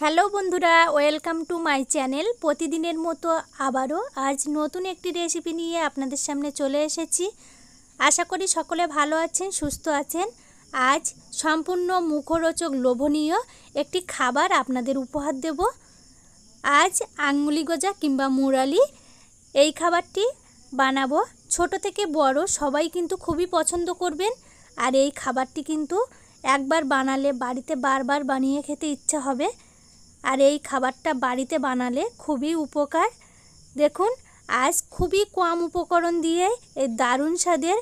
Hello বন্ধুরা, welcome to my channel. প্রতিদিনের মতো আবারও আজ নতুন একটি রেসিপি নিয়ে আপনাদের সামনে চলে এসেছি। আশা করি সকলে ভালো আছেন, সুস্থ আছেন। আজ সম্পূর্ণ মুখরোচক লোভনীয় একটি খাবার আপনাদের উপহার দেব। আজ আঙ্গুলি গজা কিংবা মুরালি এই খাবারটি বানাবো। ছোট থেকে বড় সবাই কিন্তু খুবই পছন্দ করবেন। আর এই খাবারটি কিন্তু একবার বানালে বাড়িতে বারবার বানিয়ে খেতে ইচ্ছা হবে। আর এই খাবারটা বাড়িতে বানালে খুবই উপকার। দেখুন, আজ খুবই কম উপকরণ দিয়ে এই দারুণ স্বাদের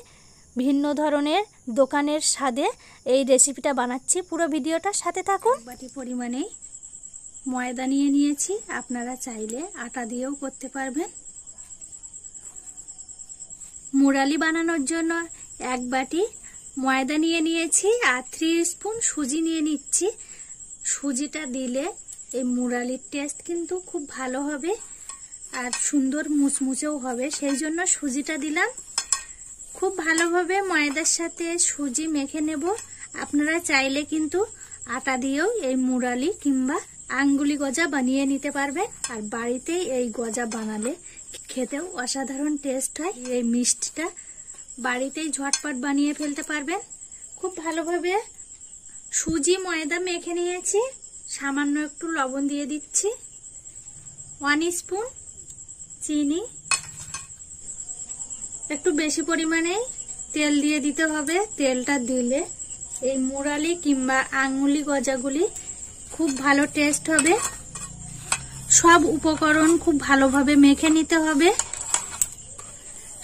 ভিন্ন ধরনের দোকানের স্বাদে এই রেসিপিটা বানাচ্ছি। পুরো ভিডিওটার সাথে থাকুন। বাটি পরিমাণে ময়দা নিয়ে নিয়েছি, আপনারা চাইলে আটা দিয়েও করতে পারবেন। মুরালি বানানোর জন্য এক বাটি ময়দা নিয়ে নিয়েছি আর 3 স্পুন সুজি নিয়ে নিচ্ছি। সুজিটা দিলে এই মুরালির টেস্ট কিন্তু খুব ভালো হবে আর সুন্দর মুচমুচেও হবে, সেই জন্য সুজিটা দিলাম। খুব ভালোভাবে ময়দার সাথে সুজি মেখে নেব। আপনারা চাইলে কিন্তু আটা দিয়েও এই মুরালি কিংবা আঙ্গুলি গজা বানিয়ে নিতে পারবেন। আর বাড়িতে এই গজা বানালে খেতেও অসাধারণ টেস্ট হয়। এই মিষ্টিটা বাড়িতেই ঝটপট বানিয়ে ফেলতে পারবেন। খুব ভালোভাবে সুজি ময়দা মেখে নিয়েছি। সামান্য একটু লবণ দিয়ে দিচ্ছি, 1 স্পুন চিনি, একটু বেশি পরিমাণে তেল দিয়ে দিতে হবে। তেলটা দিলে এই মুরালি কিংবা আঙ্গুলি গজাগুলি খুব ভালো টেস্ট হবে। সব উপকরণ খুব ভালোভাবে মেখে নিতে হবে।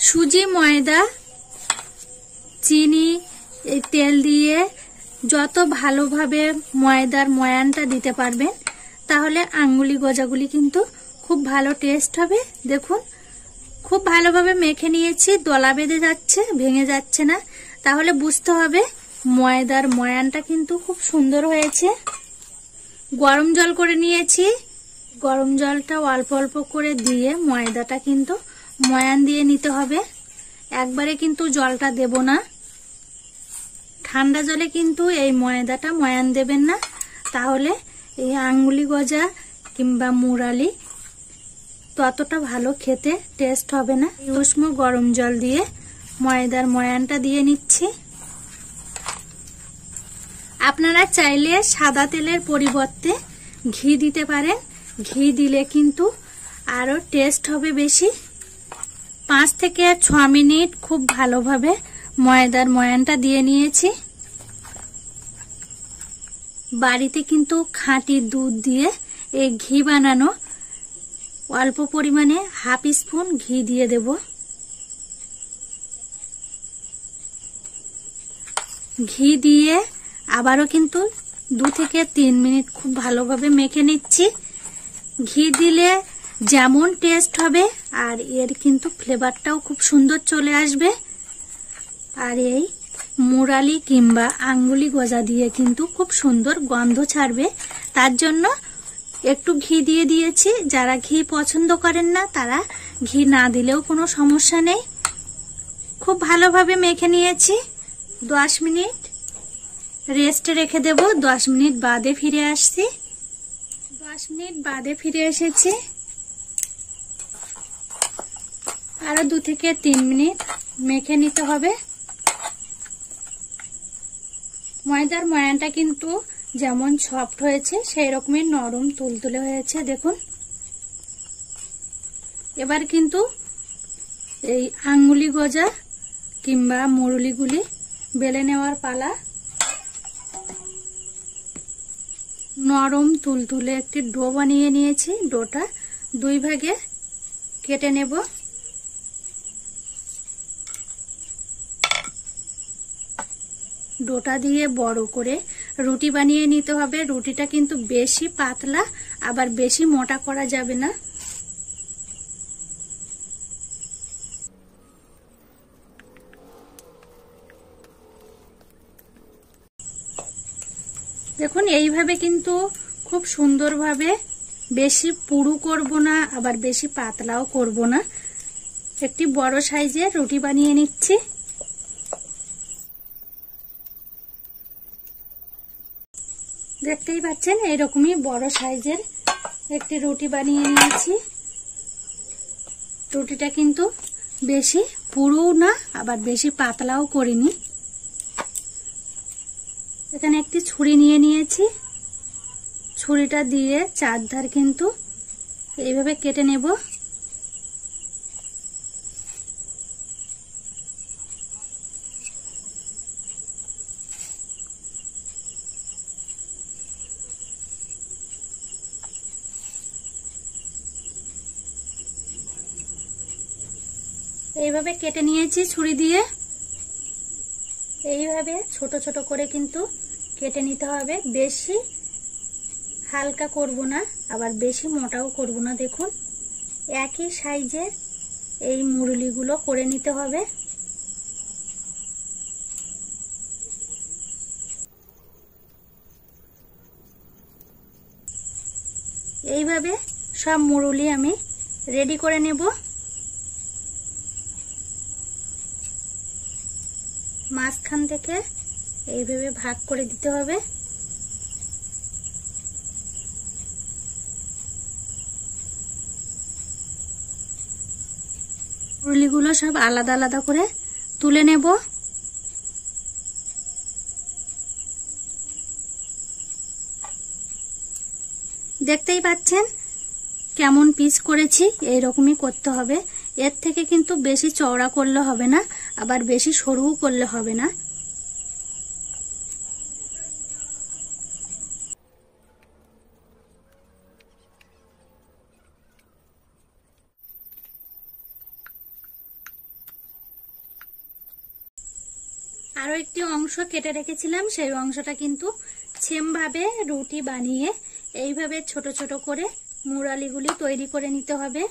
সুজি ময়দা চিনি এই তেল দিয়ে যত ভালোভাবে ময়দার ময়ানটা দিতে পারবেন, তাহলে আঙ্গুলি গজাগুলি কিন্তু খুব ভালো টেস্ট হবে। দেখুন, খুব ভালোভাবে মেখে নিয়েছি, দলা বেঁধে যাচ্ছে, ভেঙে যাচ্ছে না, তাহলে বুঝতে হবে ময়দার ময়ানটা কিন্তু খুব সুন্দর হয়েছে। গরম জল করে নিয়েছি, গরম জলটা অল্প অল্প করে দিয়ে ময়দাটা কিন্তু ময়ান দিয়ে নিতে হবে। একবারে কিন্তু জলটা দেব না। ঠান্ডা জলে কিন্তু এই ময়দাটা ময়ান দেবেন না, তাহলে এই আঙ্গুলি গজা কিংবা মুরালি ততটা ভালো খেতে টেস্ট হবে না। উষ্ণ গরম জল দিয়ে ময়দার ময়ানটা দিয়ে নিচ্ছি। আপনারা চাইলে সাদা তেলের পরিবর্তে ঘি দিতে পারেন। ঘি দিলে কিন্তু আরো টেস্ট হবে বেশি। 5 থেকে 6 মিনিট খুব ভালোভাবে ময়দার ময়ানটা দিয়ে নিয়েছি। বাড়িতে কিন্তু খাঁটি দুধ দিয়ে এই ঘি বানানো। অল্প পরিমাণে 1/2 স্পুন ঘি দিয়ে দেব। ঘি দিয়ে আবারও কিন্তু 2 থেকে 3 মিনিট খুব ভালোভাবে মেখে নিচ্ছি। ঘি দিলে যেমন টেস্ট হবে আর এর কিন্তু ফ্লেভারটাও খুব সুন্দর চলে আসবে। আর এই মুরালি কিংবা আঙ্গুলি গজা দিয়ে কিন্তু খুব সুন্দর গন্ধ ছাড়বে। তার জন্য একটু ঘি দিয়ে দিয়েছি। যারা ঘি পছন্দ করেন না তারা ঘি না দিলেও কোনো সমস্যা নেই। খুব ভালোভাবে মেখে নিয়েছি। 10 মিনিট রেস্টে রেখে দেব। 10 মিনিট বাদে ফিরে আসছি। 10 মিনিট বাদে ফিরে এসেছি। আরো 2 থেকে 3 মিনিট মেখে নিতে হবে। ময়দার ময়ানটা কিন্তু যেমন সফট হয়েছে সেই রকমই নরম তুলতুলে হয়েছে। দেখুন, এবার কিন্তু এই আঙ্গুলি গজা কিংবা মুরলিগুলি বেলে নেওয়ার পালা। নরম তুলতুলে একটি ডো বানিয়ে নিয়েছি। ডোটা 2 ভাগে কেটে নেব। ডোটা দিয়ে বড় করে রুটি বানিয়ে নিতে হবে। রুটিটা কিন্তু বেশি পাতলা আবার বেশি মোটা করা যাবে না। দেখুন, এইভাবে কিন্তু খুব সুন্দরভাবে, বেশি পুরু করব না আবার বেশি পাতলাও করব না, একটি বড় সাইজের রুটি বানিয়ে নিচ্ছি। দেখতেই পাচ্ছেন এরকমই বড় সাইজের একটি রুটি বানিয়ে নিয়েছি। রুটিটা কিন্তু বেশি পুরু না আবার বেশি পাতলাও করিনি। এখানে একটি ছুরি নিয়ে নিয়েছি, ছুরিটা দিয়ে চারধার কিন্তু এইভাবে কেটে নেব। এইভাবে কেটে নিয়েছি ছুরি দিয়ে। এইভাবে ছোট ছোট করে কিন্তু কেটে নিতে হবে, বেশি হালকা করব না আবার বেশি মোটাও করব না। দেখুন একই সাইজের এই মুরুলিগুলো করে নিতে হবে। এইভাবে সব মুরুলি আমি রেডি করে নেব। মাঝখান থেকে এইভাবে ভাগ করে দিতে হবে। মুরুলিগুলো সব আলাদা আলাদা করে তুলে নেব। দেখতেই পাচ্ছেন কেমন পিস করেছি, এইরকমই করতে হবে। এর থেকে কিন্তু বেশি চওড়া করলে হবে না, আবার বেশি সরুও করলে হবে না। আরো একটি অংশ কেটে রেখেছিলাম, সেই অংশটা কিন্তু সেম ভাবে রুটি বানিয়ে এইভাবে ছোট ছোট করে মুরালিগুলি তৈরি করে নিতে হবে।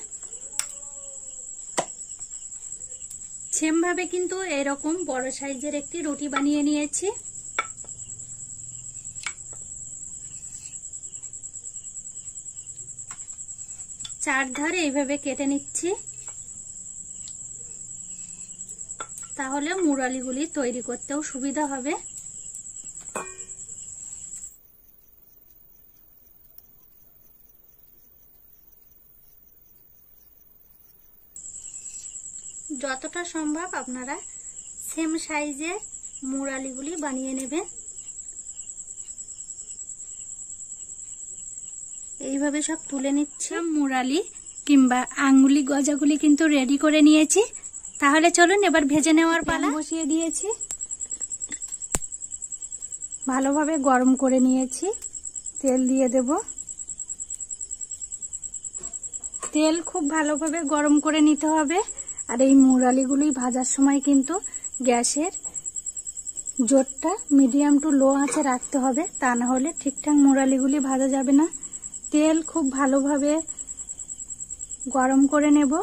সেম ভাবে কিন্তু এরকম বড় সাইজের একটি রুটি বানিয়ে নিয়েছি। চারধারে এইভাবে কেটে নিচ্ছি, তাহলে মুরালিগুলি তৈরি করতেও সুবিধা হবে। যতটা সম্ভব আপনারা সেম সাইজের মুরালিগুলি বানিয়ে নেবেন। এইভাবে সব তুলে নিচ্ছি। মুরালি কিংবা আঙ্গুলি গজাগুলি কিন্তু রেডি করে নিয়েছি। তাহলে চলুন এবার ভেজে নেওয়ার পালা। বসিয়ে দিয়েছি, ভালোভাবে গরম করে নিয়েছি। তেল দিয়ে দেব। তেল খুব ভালোভাবে গরম করে নিতে হবে। আর এই মুরালিগুলি ভাজার সময় কিন্তু গ্যাসের জোরটা মিডিয়াম টু লো আঁচে রাখতে হবে, তা না হলে ঠিকঠাক মুরালিগুলি ভাজা যাবে না। তেল খুব ভালোভাবে গরম করে নেব।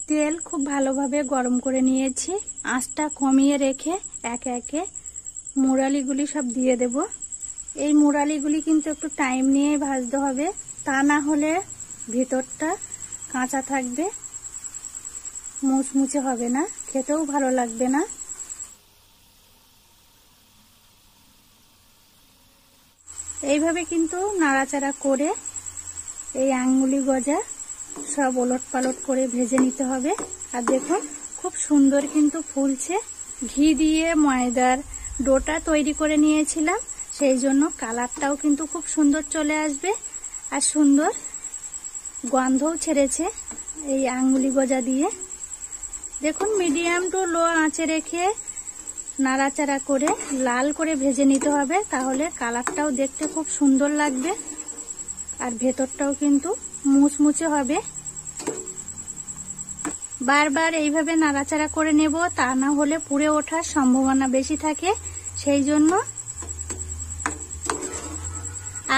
তেল খুব ভালোভাবে গরম করে নিয়েছি। আঁচটা কমিয়ে রেখে একে একে মুরালিগুলি সব দিয়ে দেব। এই মুরালিগুলি কিন্তু একটু টাইম নিয়ে ভাজতে হবে, তা না হলে ভিতরটা কাঁচা থাকবে, মুচমুচে হবে না, খেতেও ভালো লাগবে না। এইভাবে কিন্তু নাড়াচাড়া করে এই আঙ্গুলি গজা সব ওলট পালট করে ভেজে নিতে হবে। আর দেখুন খুব সুন্দর কিন্তু ফুলছে। ঘি দিয়ে ময়দার ডোটা তৈরি করে নিয়েছিলাম, সেই জন্য কালারটাও কিন্তু খুব সুন্দর চলে আসবে আর সুন্দর গন্ধও ছেড়েছে এই আঙ্গুলি গজা দিয়ে। দেখুন মিডিয়াম টু লো আঁচে রেখে নাড়াচাড়া করে লাল করে ভেজে নিতে হবে, তাহলে কালারটাও দেখতে খুব সুন্দর লাগবে আর ভেতরটাও কিন্তু মুচমুচে হবে। বারবার এইভাবে নাড়াচাড়া করে নেব, তা না হলে পুড়ে ওঠার সম্ভাবনা বেশি থাকে। সেই জন্য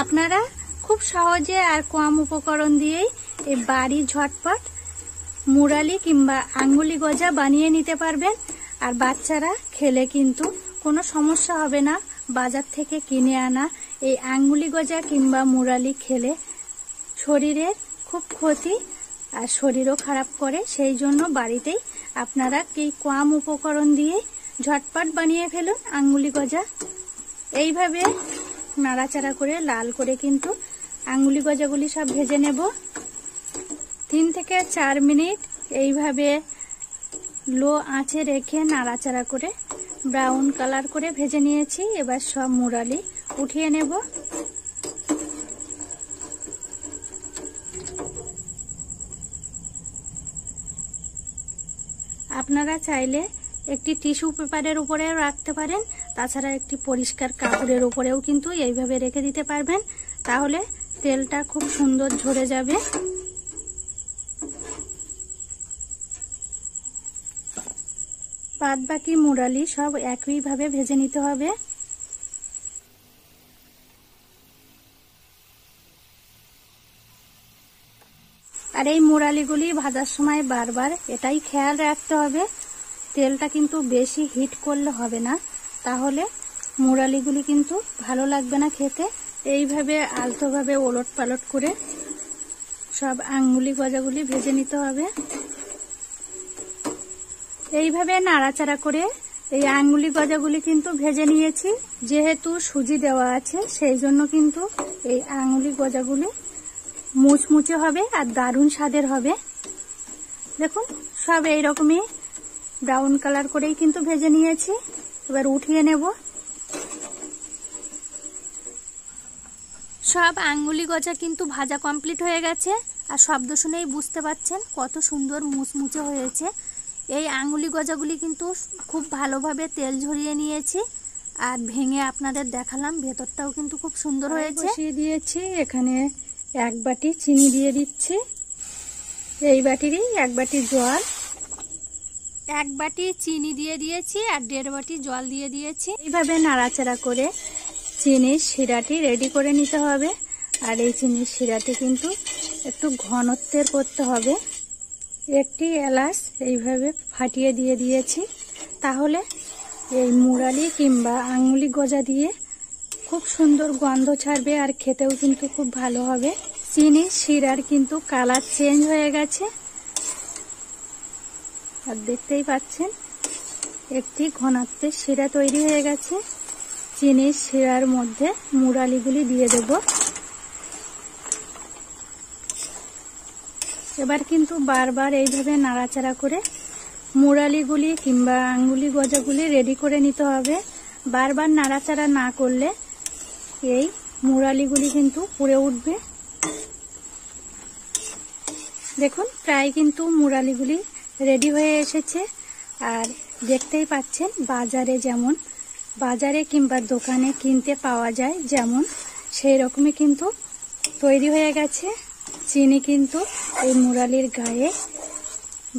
আপনারা খুব সহজে আর কম উপকরণ দিয়েই এই বাড়ি ঝটপট মুরালি কিংবা আঙ্গুলি গজা বানিয়ে নিতে পারবেন। আর বাচ্চারা খেলে কিন্তু কোনো সমস্যা হবে না। বাজার থেকে কিনে আনা এই আঙ্গুলি গজা কিংবা মুরালি খেলে শরীরের খুব ক্ষতি আর শরীরও খারাপ করে। সেই জন্য বাড়িতেই আপনারা এই কম উপকরণ দিয়ে ঝটপট বানিয়ে ফেলুন আঙ্গুলি গজা। এইভাবে নাড়াচাড়া করে লাল করে কিন্তু আঙ্গুলি গজাগুলি সব ভেজে নেব। 3 থেকে 4 মিনিট এইভাবে লো আঁচে রেখে নাড়াচাড়া করে ব্রাউন কালার করে ভেজে নিয়েছি। এবার সব মুরালি উঠিয়ে নেব। আপনারা চাইলে একটি টিস্যু পেপারের উপরেও রাখতে পারেন, তাছাড়া একটি পরিষ্কার কাপড়ের উপরেও কিন্তু এইভাবে রেখে দিতে পারবেন, তাহলে তেলটা খুব সুন্দর ঝরে যাবে। বাদ বাকি মুরালি সব একইভাবে ভেজে নিতে হবে। আর এই মুরালিগুলি ভাজার সময় বারবার এটাই খেয়াল রাখতে হবে, তেলটা কিন্তু বেশি হিট করলে হবে না, তাহলে মুরালিগুলি কিন্তু ভালো লাগবে না খেতে। এইভাবে আলতোভাবে ওলট পালট করে সব আঙ্গুলি গজাগুলি ভেজে নিতে হবে। এইভাবে নাড়াচাড়া করে এই আঙ্গুলি গজাগুলি কিন্তু ভেজে নিয়েছি। যেহেতু সুজি দেওয়া আছে সেই জন্য কিন্তু এই আঙ্গুলি গজাগুলি মুচমুচে হবে আর দারুণ স্বাদের হবে। দেখুন সব এইরকমই ব্রাউন কালার করেই কিন্তু ভেজে নিয়েছি। এবার উঠিয়ে নেব। সব আঙ্গুলি গজা কিন্তু ভাজা কমপ্লিট হয়ে গেছে, আর শব্দ শুনেই বুঝতে পারছেন কত সুন্দর মুচমুচে হয়েছে। এই আঙ্গুলি গজাগুলি কিন্তু খুব ভালোভাবে তেল ঝরিয়ে নিয়েছি, আর ভেঙে আপনাদের দেখালাম, ভেতরটাও কিন্তু খুব সুন্দর হয়েছে। বসিয়ে দিয়েছি, এখানে 1 বাটি চিনি দিয়ে দিচ্ছি। এই বাটিরই 1 বাটি জল, 1 বাটি চিনি দিয়ে দিয়েছি আর 1.5 বাটি জল দিয়ে দিয়েছি। এইভাবে নাড়াচাড়া করে চিনির শিরাটি রেডি করে নিতে হবে। আর এই চিনির শিরাটি কিন্তু একটু ঘনত্বের করতে হবে। একটি এলাচ এইভাবে ফাটিয়ে দিয়ে দিয়েছি, তাহলে এই মুরালি কিংবা আঙ্গুলি গজা দিয়ে খুব সুন্দর গন্ধ ছাড়বে আর খেতেও কিন্তু খুব ভালো হবে। চিনির শিরার কিন্তু কালার চেঞ্জ হয়ে গেছে, আর দেখতেই পাচ্ছেন একটি ঘনত্বের শিরা তৈরি হয়ে গেছে। চিনির শিরার মধ্যে মুরালিগুলি দিয়ে দেব। এবার কিন্তু বারবার এইভাবে নাড়াচাড়া করে মুরালিগুলি কিংবা আঙ্গুলি গজাগুলি রেডি করে নিতে হবে। বারবার নাড়াচাড়া না করলে এই মুরালিগুলি কিন্তু পুড়ে উঠবে। দেখুন প্রায় কিন্তু মুরালিগুলি রেডি হয়ে এসেছে। আর দেখতেই পাচ্ছেন বাজারে কিংবা দোকানে কিনতে পাওয়া যায় যেমন, সেই রকমই কিন্তু তৈরি হয়ে গেছে। চিনি কিন্তু এই মুরালির গায়ে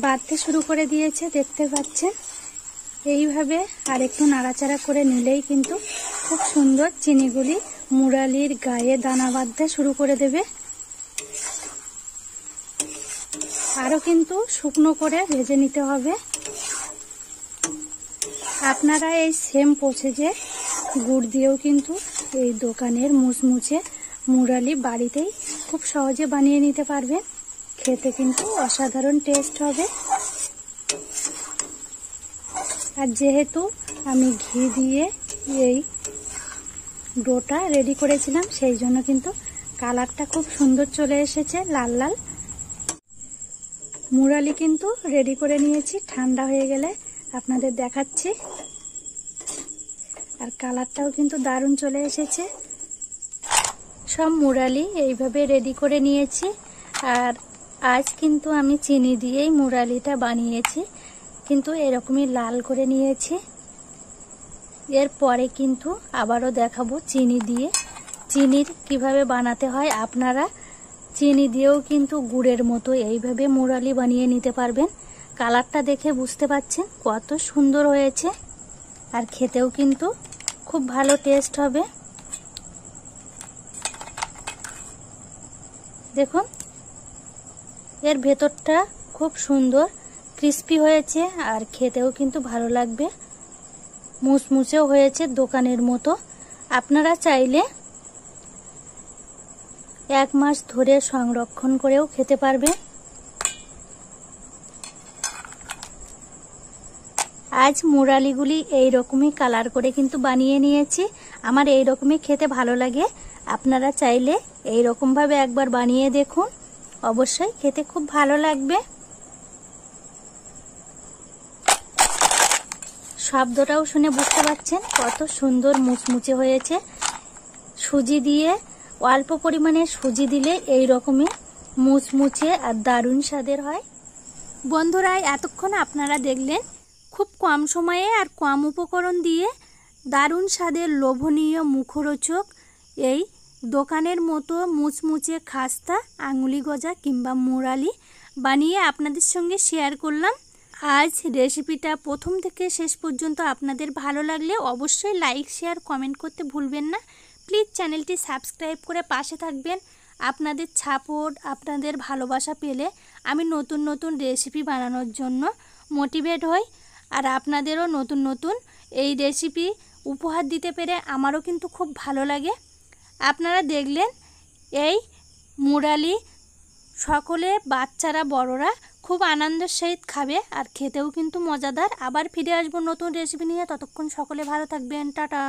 বাঁধতে শুরু করে দিয়েছে, দেখতে পাচ্ছেন। এইভাবে আর একটু নাড়াচাড়া করে নিলেই কিন্তু খুব সুন্দর চিনিগুলি মুরালির গায়ে দানা বাঁধতে শুরু করে দেবে। আরও কিন্তু শুকনো করে ভেজে নিতে হবে। আপনারা এই সেম প্রসেসে গুড় দিয়েও কিন্তু এই দোকানের মুচমুচে মুরালি বাড়িতেই খুব সহজে বানিয়ে নিতে পারবেন। খেতে কিন্তু অসাধারণ টেস্ট হবে। আর যেহেতু আমি ঘি দিয়ে এই ডোটা রেডি করেছিলাম, সেই জন্য কিন্তু কালারটা খুব সুন্দর চলে এসেছে, লাল লাল। মুরালি কিন্তু রেডি করে নিয়েছি, ঠান্ডা হয়ে গেলে আপনাদের দেখাচ্ছি। আর কালারটাও কিন্তু দারুণ চলে এসেছে। সব মুরালি এইভাবে রেডি করে নিয়েছি। আর আজ কিন্তু আমি চিনি দিয়েই মুরালিটা বানিয়েছি, কিন্তু এরকমই লাল করে নিয়েছি। এরপরে কিন্তু আবারও দেখাবো চিনি দিয়ে চিনির কিভাবে বানাতে হয়। আপনারা চিনি দিয়েও কিন্তু গুড়ের মতো এইভাবে মুরালি বানিয়ে নিতে পারবেন। কালারটা দেখে বুঝতে পাচ্ছেন কত সুন্দর হয়েছে, আর খেতেও কিন্তু খুব ভালো টেস্ট হবে। দেখুন এর ভেতরটা খুব সুন্দর ক্রিস্পি হয়েছে, আর খেতেও কিন্তু ভালো লাগবে, মুচমুচেও হয়েছে দোকানের মতো। আপনারা চাইলে 1 মাস ধরে সংরক্ষণ করেও খেতে পারবেন। আজ মুরালিগুলি এইরকমই কালার করে কিন্তু বানিয়ে নিয়েছি। আমার এই রকমই খেতে ভালো লাগে। আপনারা চাইলে এই রকমভাবে একবার বানিয়ে দেখুন, অবশ্যই খেতে খুব ভালো লাগবে। শব্দটাও শুনে বুঝতে পারছেন কত সুন্দর মুচমুচে হয়েছে। সুজি দিয়ে, অল্প পরিমাণে সুজি দিলে এই রকমই মুচমুচে আর দারুণ স্বাদের হয়। বন্ধুরা, এতক্ষণ আপনারা দেখলেন খুব কম সময়ে আর কম উপকরণ দিয়ে দারুণ স্বাদের লোভনীয় মুখরোচক এই দোকানের মতো মুচমুচে খাস্তা, আঙুলি গজা কিংবা মুরালি বানিয়ে আপনাদের সঙ্গে শেয়ার করলাম। আজ রেসিপিটা প্রথম থেকে শেষ পর্যন্ত আপনাদের ভালো লাগলে অবশ্যই লাইক, শেয়ার, কমেন্ট করতে ভুলবেন না। প্লিজ চ্যানেলটি সাবস্ক্রাইব করে পাশে থাকবেন। আপনাদের সাপোর্ট, আপনাদের ভালোবাসা পেলে আমি নতুন নতুন রেসিপি বানানোর জন্য মোটিভেট হই। আর আপনাদেরও নতুন নতুন এই রেসিপি উপহার দিতে পেরে আমারও কিন্তু খুব ভালো লাগে। আপনারা দেখলেন এই মুরালি সকলে, বাচ্চারা বড়রা খুব আনন্দের সহিত খাবে আর খেতেও কিন্তু মজাদার। আবার ফিরে আসবো নতুন রেসিপি নিয়ে, ততক্ষণ সকলে ভালো থাকবেন। টাটা।